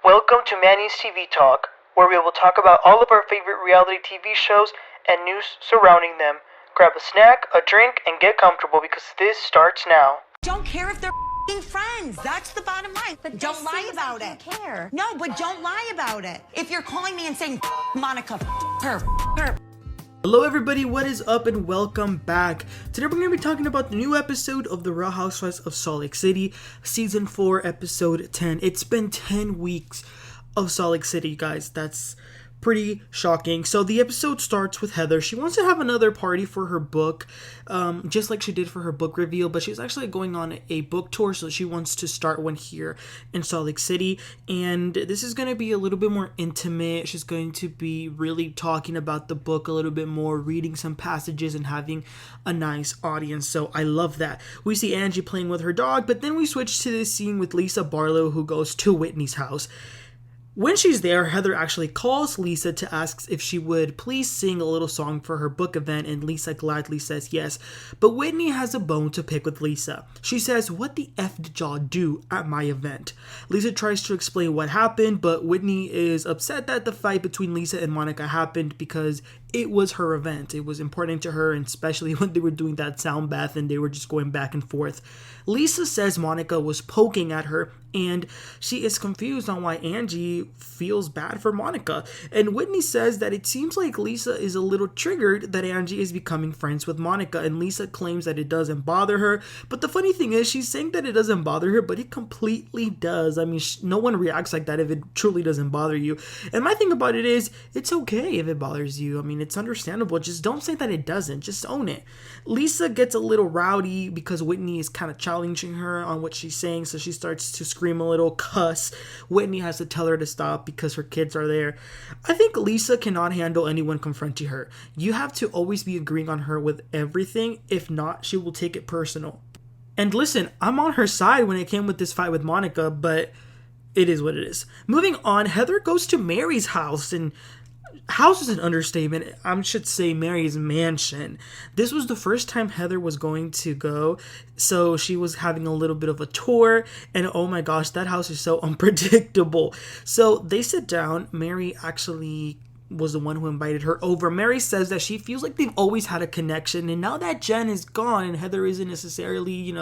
Welcome to Manny's TV Talk, where we will talk about all of our favorite reality TV shows and news surrounding them. Grab a snack, a drink, and get comfortable because this starts now. Don't care if they're friends. That's the bottom line. But don't lie about it. Care. No, but don't lie about it. If you're calling me and saying, Monica, her. Hello everybody, what is up and welcome back. Today we're going to be talking about the new episode of the Real Housewives of Salt Lake City, Season 4, Episode 10. It's been 10 weeks of Salt Lake City, guys. That's pretty shocking. So the episode starts with Heather. She wants to have another party for her book, just like she did for her book reveal, but she's actually going on a book tour, so she wants to start one here in Salt Lake City, and this is going to be a little bit more intimate. She's going to be really talking about the book a little bit more, reading some passages and having a nice audience, so I love that. We see Angie playing with her dog, but then we switch to this scene with Lisa Barlow, who goes to Whitney's house. When she's there, Heather actually calls Lisa to ask if she would please sing a little song for her book event, and Lisa gladly says yes. But Whitney has a bone to pick with Lisa. She says, "What the F did y'all do at my event?" Lisa tries to explain what happened, but Whitney is upset that the fight between Lisa and Monica happened because it was her event. It was important to her, and especially when they were doing that sound bath and they were just going back and forth. Lisa says Monica was poking at her, and she is confused on why Angie feels bad for Monica. And Whitney says that it seems like Lisa is a little triggered that Angie is becoming friends with Monica, and Lisa claims that it doesn't bother her. But the funny thing is, she's saying that it doesn't bother her, but it completely does. I mean, no one reacts like that if it truly doesn't bother you. And my thing about it is, it's okay if it bothers you. I mean, it's understandable. Just don't say that it doesn't. Just own it. Lisa gets a little rowdy because Whitney is kind of challenging her on what she's saying, so she starts to scream a little cuss. Whitney has to tell her to stop because her kids are there. I think Lisa cannot handle anyone confronting her. You have to always be agreeing on her with everything. If not, she will take it personal. And listen, I'm on her side when it came with this fight with Monica, but it is what it is. Moving on, Heather goes to Mary's house, and house is an understatement. I should say Mary's mansion. This was the first time Heather was going to go, so she was having a little bit of a tour, and oh my gosh, that house is so unpredictable. So they sit down. Mary actually was the one who invited her over. Mary says that she feels like they've always had a connection, and now that Jen is gone and Heather isn't necessarily,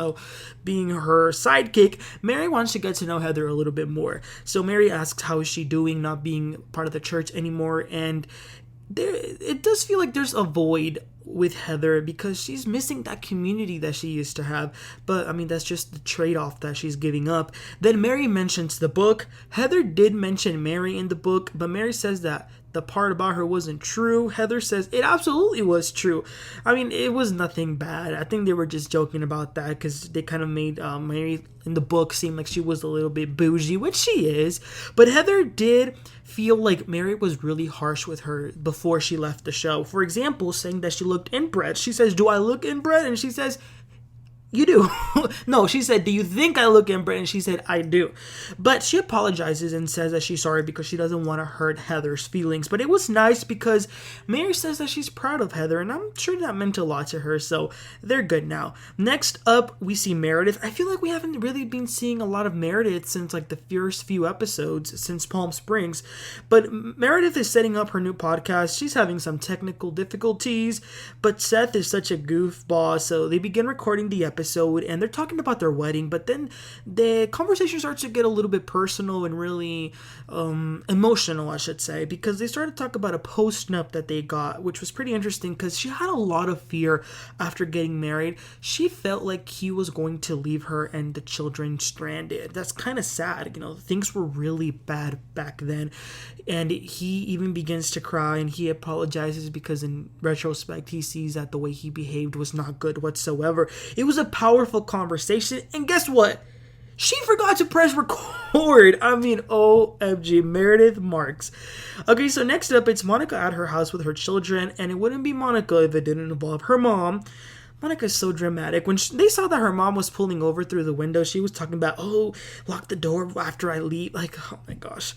being her sidekick, Mary wants to get to know Heather a little bit more. So Mary asks how is she doing not being part of the church anymore, and it does feel like there's a void with Heather because she's missing that community that she used to have. But I mean, that's just the trade-off that she's giving up. Then Mary mentions the book. Heather did mention Mary in the book, but Mary says that the part about her wasn't true. Heather says it absolutely was true. I mean, it was nothing bad. I think they were just joking about that because they kind of made Mary in the book seem like she was a little bit bougie, which she is. But Heather did feel like Mary was really harsh with her before she left the show. For example, saying that she looked inbred. She says, "Do I look inbred?" And she says, "You do." No, she said, "Do you think I look inbred?" And she said, "I do." But she apologizes and says that she's sorry because she doesn't want to hurt Heather's feelings. But it was nice because Mary says that she's proud of Heather, and I'm sure that meant a lot to her, so they're good now. Next up, we see Meredith. I feel like we haven't really been seeing a lot of Meredith since like the first few episodes since Palm Springs. But Meredith is setting up her new podcast. She's having some technical difficulties, but Seth is such a goofball, so they begin recording the episode. And they're talking about their wedding, but then the conversation starts to get a little bit personal and really emotional, I should say, because they started to talk about a post-nup that they got, which was pretty interesting because she had a lot of fear after getting married. She felt like he was going to leave her and the children stranded. That's kind of sad. Things were really bad back then, and he even begins to cry, and he apologizes because in retrospect he sees that the way he behaved was not good whatsoever. It was a powerful conversation, and guess what? She forgot to press record. I mean, OMG, Meredith Marks. Okay, so next up, it's Monica at her house with her children, and it wouldn't be Monica if it didn't involve her mom. Monica's so dramatic. When they saw that her mom was pulling over through the window, she was talking about, lock the door after I leave. Like, oh my gosh.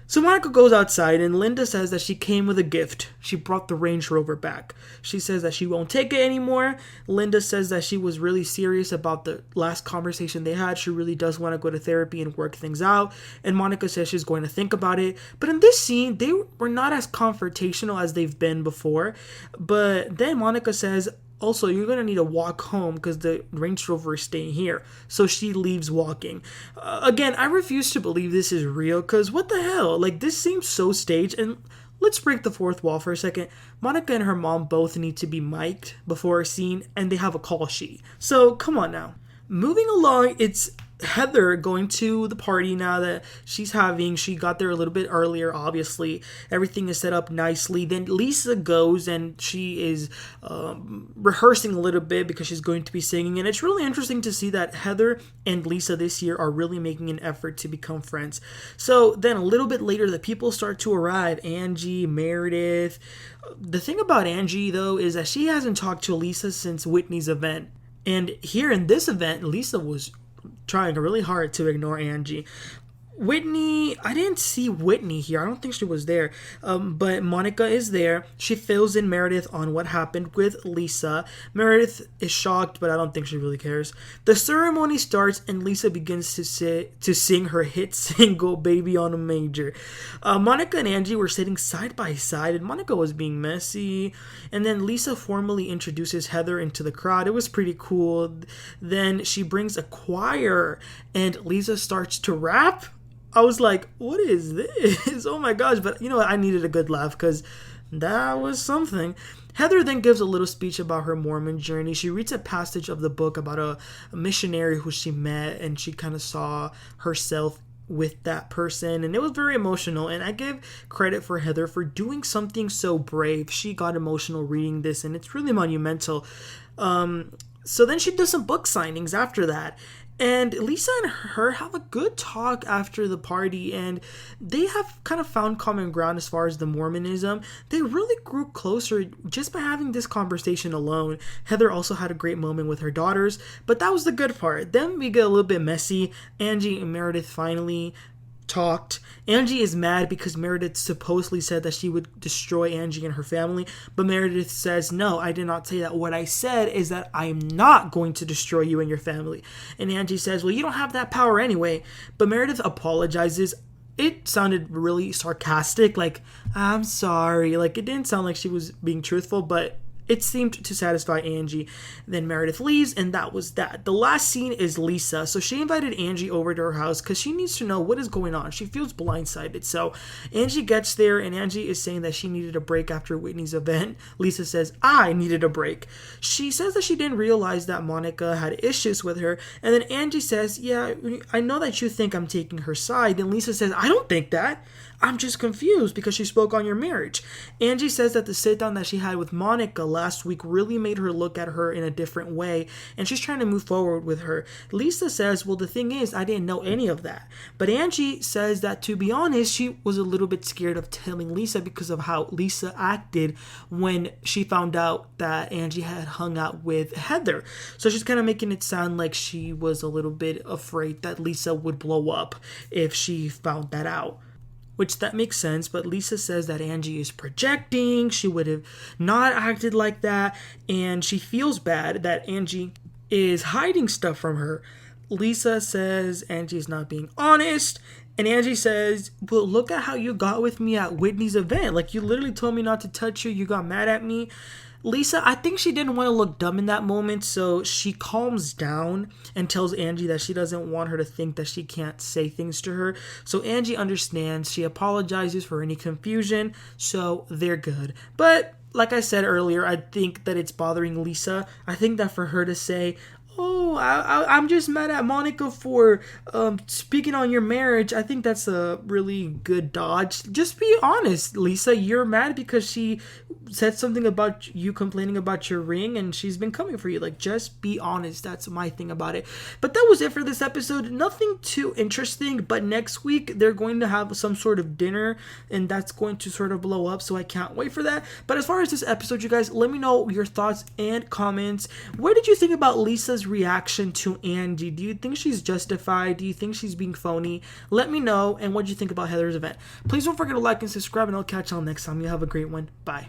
So Monica goes outside and Linda says that she came with a gift. She brought the Range Rover back. She says that she won't take it anymore. Linda says that she was really serious about the last conversation they had. She really does want to go to therapy and work things out. And Monica says she's going to think about it. But in this scene, they were not as confrontational as they've been before. But then Monica says, also, you're going to need to walk home because the Range Rover is staying here. So she leaves walking. Again, I refuse to believe this is real because what the hell? Like, this seems so staged. And let's break the fourth wall for a second. Monica and her mom both need to be mic'd before a scene and they have a call sheet. So come on now. Moving along, it's Heather going to the party now that she's having. She got there a little bit earlier, obviously. Everything is set up nicely. Then Lisa goes and she is rehearsing a little bit because she's going to be singing. And it's really interesting to see that Heather and Lisa this year are really making an effort to become friends. So then a little bit later, the people start to arrive. Angie, Meredith. The thing about Angie, though, is that she hasn't talked to Lisa since Whitney's event. And here in this event, Lisa was trying really hard to ignore Angie. Whitney, I didn't see Whitney here. I don't think she was there. But Monica is there. She fills in Meredith on what happened with Lisa. Meredith is shocked, but I don't think she really cares. The ceremony starts and Lisa begins to sing her hit single, Baby on a Major. Monica and Angie were sitting side by side and Monica was being messy. And then Lisa formally introduces Heather into the crowd. It was pretty cool. Then she brings a choir and Lisa starts to rap. I was like, what is this? Oh my gosh. But you know what? I needed a good laugh because that was something. Heather then gives a little speech about her Mormon journey. She reads a passage of the book about a missionary who she met and she kind of saw herself with that person. And it was very emotional. And I give credit for Heather for doing something so brave. She got emotional reading this and it's really monumental. So then she does some book signings after that. And Lisa and her have a good talk after the party, and they have kind of found common ground as far as the Mormonism. They really grew closer just by having this conversation alone. Heather also had a great moment with her daughters, but that was the good part. Then we get a little bit messy. Angie and Meredith finally talked. Angie is mad because Meredith supposedly said that she would destroy Angie and her family, but Meredith says, no, I did not say that. What I said is that I am not going to destroy you and your family. And Angie says, well, you don't have that power anyway. But Meredith apologizes. It sounded really sarcastic, like, I'm sorry. Like, it didn't sound like she was being truthful, but it seemed to satisfy Angie. Then Meredith leaves, and that was that. The last scene is Lisa. So she invited Angie over to her house because she needs to know what is going on. She feels blindsided. So Angie gets there, and Angie is saying that she needed a break after Whitney's event. Lisa says, I needed a break. She says that she didn't realize that Monica had issues with her. And then Angie says, yeah, I know that you think I'm taking her side. And Lisa says, I don't think that. I'm just confused because she spoke on your marriage. Angie says that the sit down that she had with Monica last week really made her look at her in a different way, and she's trying to move forward with her. Lisa says, well, the thing is, I didn't know any of that. But Angie says that, to be honest, she was a little bit scared of telling Lisa because of how Lisa acted when she found out that Angie had hung out with Heather. So she's kind of making it sound like she was a little bit afraid that Lisa would blow up if she found that out. Which that makes sense, but Lisa says that Angie is projecting, she would have not acted like that, and she feels bad that Angie is hiding stuff from her. Lisa says Angie is not being honest, and Angie says, well, look at how you got with me at Whitney's event. Like, you literally told me not to touch you, you got mad at me. Lisa, I think she didn't want to look dumb in that moment, so she calms down and tells Angie that she doesn't want her to think that she can't say things to her. So Angie understands. She apologizes for any confusion, so they're good. But like I said earlier, I think that it's bothering Lisa. I think that for her to say, oh, I'm just mad at Monica for speaking on your marriage, I think that's a really good dodge. Just be honest, Lisa. You're mad because she said something about you complaining about your ring and she's been coming for you. Like, just be honest. That's my thing about it. But that was it for this episode. Nothing too interesting, but next week they're going to have some sort of dinner and that's going to sort of blow up, so I can't wait for that. But as far as this episode, you guys, let me know your thoughts and comments. What did you think about Lisa's reaction reaction to Angie. Do you think she's justified? Do you think she's being phony? Let me know, and what do you think about Heather's event? Please don't forget to like and subscribe, and I'll catch y'all next time. You have a great one. Bye.